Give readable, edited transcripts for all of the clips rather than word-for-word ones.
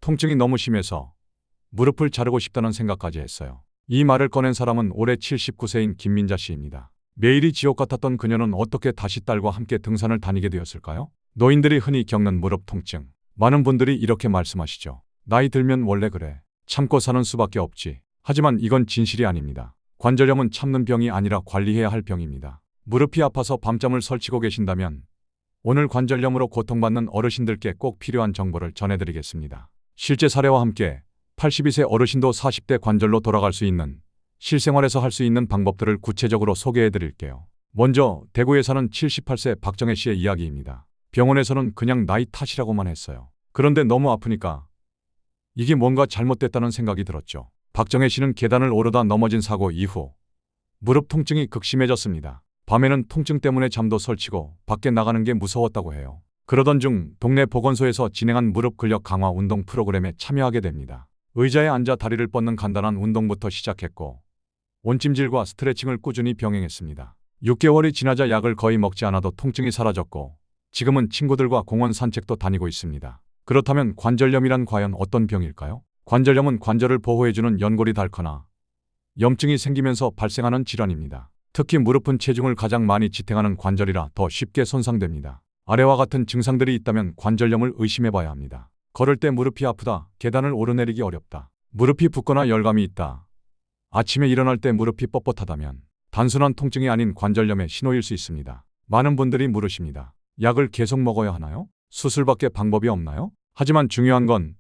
통증이 너무 심해서 무릎을 자르고 싶다는 생각까지 했어요. 이 말을 꺼낸 사람은 올해 79세인 김민자 씨입니다. 매일이 지옥 같았던 그녀는 어떻게 다시 딸과 함께 등산을 다니게 되었을까요? 노인들이 흔히 겪는 무릎 통증. 많은 분들이 이렇게 말씀하시죠. 나이 들면 원래 그래. 참고 사는 수밖에 없지. 하지만 이건 진실이 아닙니다. 관절염은 참는 병이 아니라 관리해야 할 병입니다. 무릎이 아파서 밤잠을 설치고 계신다면 오늘 관절염으로 고통받는 어르신들께 꼭 필요한 정보를 전해드리겠습니다. 실제 사례와 함께 82세 어르신도 40대 관절로 돌아갈 수 있는 실생활에서 할 수 있는 방법들을 구체적으로 소개해드릴게요. 먼저 대구에 사는 78세 박정혜 씨의 이야기입니다. 병원에서는 그냥 나이 탓이라고만 했어요. 그런데 너무 아프니까 이게 뭔가 잘못됐다는 생각이 들었죠. 박정혜 씨는 계단을 오르다 넘어진 사고 이후 무릎 통증이 극심해졌습니다. 밤에는 통증 때문에 잠도 설치고 밖에 나가는 게 무서웠다고 해요. 그러던 중 동네 보건소에서 진행한 무릎 근력 강화 운동 프로그램에 참여하게 됩니다. 의자에 앉아 다리를 뻗는 간단한 운동부터 시작했고 온찜질과 스트레칭을 꾸준히 병행했습니다. 6개월이 지나자 약을 거의 먹지 않아도 통증이 사라졌고 지금은 친구들과 공원 산책도 다니고 있습니다. 그렇다면 관절염이란 과연 어떤 병일까요? 관절염은 관절을 보호해주는 연골이 닳거나 염증이 생기면서 발생하는 질환입니다. 특히 무릎은 체중을 가장 많이 지탱하는 관절이라 더 쉽게 손상됩니다. 아래와 같은 증상들이 있다면 관절염을 의심해봐야 합니다. 걸을 때 무릎이 아프다. 계단을 오르내리기 어렵다. 무릎이 붓거나 열감이 있다. 아침에 일어날 때 무릎이 뻣뻣하다면 단순한 통증이 아닌 관절염의 신호일 수 있습니다. 많은 분들이 물으십니다. 약을 계속 먹어야 하나요? 수술밖에 방법이 없나요? 하지만 중요한 건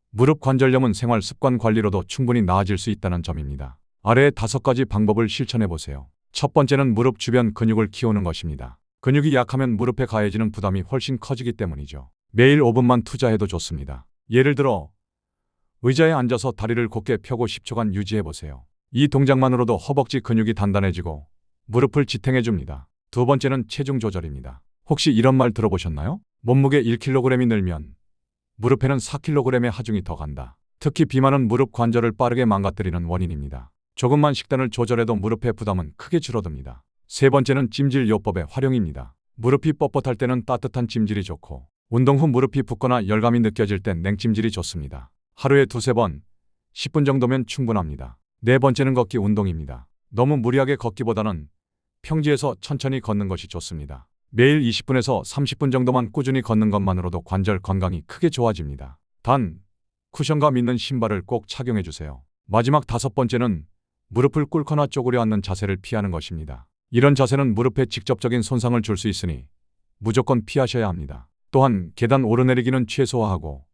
무릎 관절염은 생활 습관 관리로도 충분히 나아질 수 있다는 점입니다. 아래의 5가지 방법을 실천해 보세요. 첫 번째는 무릎 주변 근육을 키우는 것입니다. 근육이 약하면 무릎에 가해지는 부담이 훨씬 커지기 때문이죠. 매일 5분만 투자해도 좋습니다. 예를 들어 의자에 앉아서 다리를 곧게 펴고 10초간 유지해 보세요. 이 동작만으로도 허벅지 근육이 단단해지고 무릎을 지탱해 줍니다. 두 번째는 체중 조절입니다. 혹시 이런 말 들어보셨나요? 몸무게 1kg이 늘면 무릎에는 4kg의 하중이 더 간다. 특히 비만은 무릎 관절을 빠르게 망가뜨리는 원인입니다. 조금만 식단을 조절해도 무릎의 부담은 크게 줄어듭니다. 세 번째는 찜질 요법의 활용입니다. 무릎이 뻣뻣할 때는 따뜻한 찜질이 좋고 운동 후 무릎이 붓거나 열감이 느껴질 땐 냉찜질이 좋습니다. 하루에 2~3번, 10분 정도면 충분합니다. 네 번째는 걷기 운동입니다. 너무 무리하게 걷기보다는 평지에서 천천히 걷는 것이 좋습니다. 매일 20분에서 30분 정도만 꾸준히 걷는 것만으로도 관절 건강이 크게 좋아집니다. 단, 쿠션과 믿는 신발을 꼭 착용해 주세요. 마지막 5번째는 무릎을 꿇거나 쪼그려 앉는 자세를 피하는 것입니다. 이런 자세는 무릎에 직접적인 손상을 줄 수 있으니 무조건 피하셔야 합니다. 또한 계단 오르내리기는 최소화하고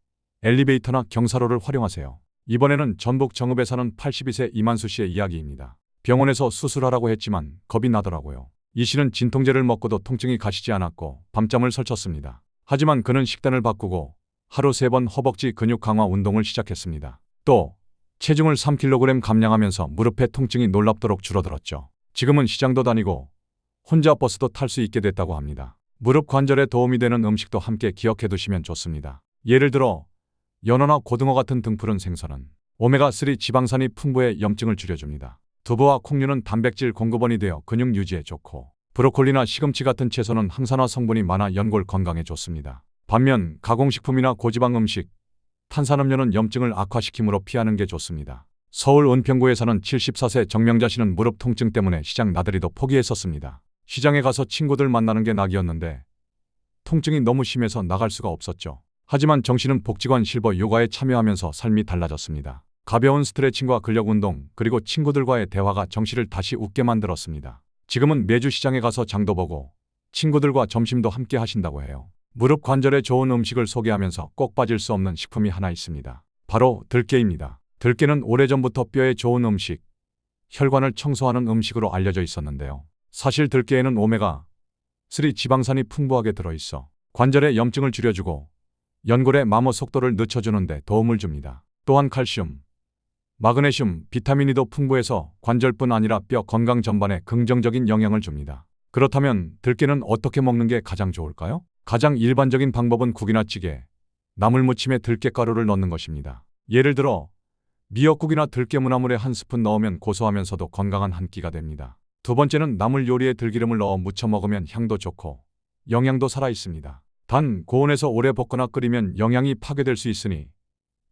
엘리베이터나 경사로를 활용하세요. 이번에는 전북 정읍에 사는 82세 이만수 씨의 이야기입니다. 병원에서 수술하라고 했지만 겁이 나더라고요. 이 씨는 진통제를 먹고도 통증이 가시지 않았고 밤잠을 설쳤습니다. 하지만 그는 식단을 바꾸고 하루 3번 허벅지 근육 강화 운동을 시작했습니다. 또 체중을 3kg 감량하면서 무릎의 통증이 놀랍도록 줄어들었죠. 지금은 시장도 다니고 혼자 버스도 탈 수 있게 됐다고 합니다. 무릎 관절에 도움이 되는 음식도 함께 기억해 두시면 좋습니다. 예를 들어 연어나 고등어 같은 등푸른 생선은 오메가3 지방산이 풍부해 염증을 줄여줍니다. 두부와 콩류는 단백질 공급원이 되어 근육 유지에 좋고 브로콜리나 시금치 같은 채소는 항산화 성분이 많아 연골 건강에 좋습니다. 반면 가공식품이나 고지방 음식, 탄산음료는 염증을 악화시키므로 피하는 게 좋습니다. 서울 은평구에 사는 74세 정명자 씨는 무릎 통증 때문에 시장 나들이도 포기했었습니다. 시장에 가서 친구들 만나는 게 낙이었는데 통증이 너무 심해서 나갈 수가 없었죠. 하지만 정 씨는 복지관 실버 요가에 참여하면서 삶이 달라졌습니다. 가벼운 스트레칭과 근력 운동 그리고 친구들과의 대화가 정 씨를 다시 웃게 만들었습니다. 지금은 매주 시장에 가서 장도 보고 친구들과 점심도 함께 하신다고 해요. 무릎 관절에 좋은 음식을 소개하면서 꼭 빠질 수 없는 식품이 하나 있습니다. 바로 들깨입니다. 들깨는 오래전부터 뼈에 좋은 음식, 혈관을 청소하는 음식으로 알려져 있었는데요. 사실 들깨에는 오메가3 지방산이 풍부하게 들어있어 관절의 염증을 줄여주고 연골의 마모 속도를 늦춰주는 데 도움을 줍니다. 또한 칼슘, 마그네슘, 비타민이도 풍부해서 관절뿐 아니라 뼈 건강 전반에 긍정적인 영향을 줍니다. 그렇다면 들깨는 어떻게 먹는 게 가장 좋을까요? 가장 일반적인 방법은 국이나 찌개, 나물무침에 들깨가루를 넣는 것입니다. 예를 들어 미역국이나 들깨무나물에 한 스푼 넣으면 고소하면서도 건강한 한 끼가 됩니다. 두 번째는 나물 요리에 들기름을 넣어 무쳐 먹으면 향도 좋고 영양도 살아있습니다. 단 고온에서 오래 볶거나 끓이면 영양이 파괴될 수 있으니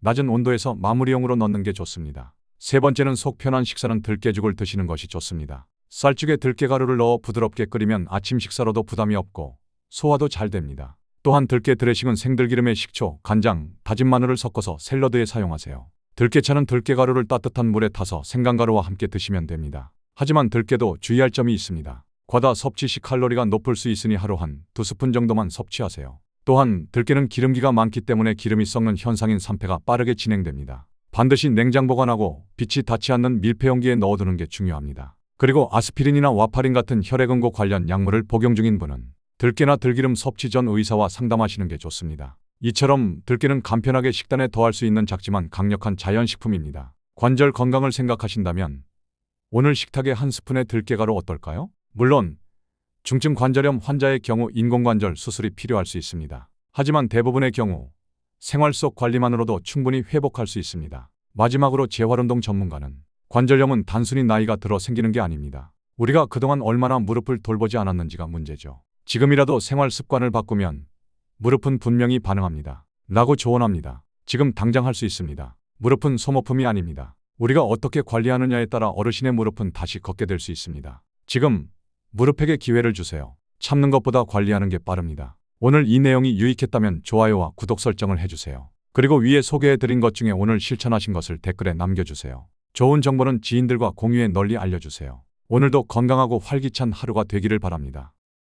낮은 온도에서 마무리용으로 넣는 게 좋습니다. 세 번째는 속 편한 식사는 들깨죽을 드시는 것이 좋습니다. 쌀죽에 들깨가루를 넣어 부드럽게 끓이면 아침 식사로도 부담이 없고 소화도 잘 됩니다. 또한 들깨 드레싱은 생들기름에 식초, 간장, 다진 마늘을 섞어서 샐러드에 사용하세요. 들깨차는 들깨가루를 따뜻한 물에 타서 생강가루와 함께 드시면 됩니다. 하지만 들깨도 주의할 점이 있습니다. 과다 섭취 시 칼로리가 높을 수 있으니 하루 한 2스푼 정도만 섭취하세요. 또한 들깨는 기름기가 많기 때문에 기름이 썩는 현상인 산패가 빠르게 진행됩니다. 반드시 냉장 보관하고 빛이 닿지 않는 밀폐용기에 넣어두는 게 중요합니다. 그리고 아스피린이나 와파린 같은 혈액응고 관련 약물을 복용 중인 분은 들깨나 들기름 섭취 전 의사와 상담하시는 게 좋습니다. 이처럼 들깨는 간편하게 식단에 더할 수 있는 작지만 강력한 자연식품입니다. 관절 건강을 생각하신다면 오늘 식탁에 한 스푼의 들깨가루 어떨까요? 물론 중증 관절염 환자의 경우 인공관절 수술이 필요할 수 있습니다. 하지만 대부분의 경우 생활 속 관리만으로도 충분히 회복할 수 있습니다. 마지막으로 재활운동 전문가는 관절염은 단순히 나이가 들어 생기는 게 아닙니다. 우리가 그동안 얼마나 무릎을 돌보지 않았는지가 문제죠. 지금이라도 생활 습관을 바꾸면 무릎은 분명히 반응합니다. 라고 조언합니다. 지금 당장 할 수 있습니다. 무릎은 소모품이 아닙니다. 우리가 어떻게 관리하느냐에 따라 어르신의 무릎은 다시 걷게 될 수 있습니다. 지금 무릎에게 기회를 주세요. 참는 것보다 관리하는 게 빠릅니다. 오늘 이 내용이 유익했다면 좋아요와 구독 설정을 해주세요. 그리고 위에 소개해드린 것 중에 오늘 실천하신 것을 댓글에 남겨주세요. 좋은 정보는 지인들과 공유해 널리 알려주세요. 오늘도 건강하고 활기찬 하루가 되기를 바랍니다.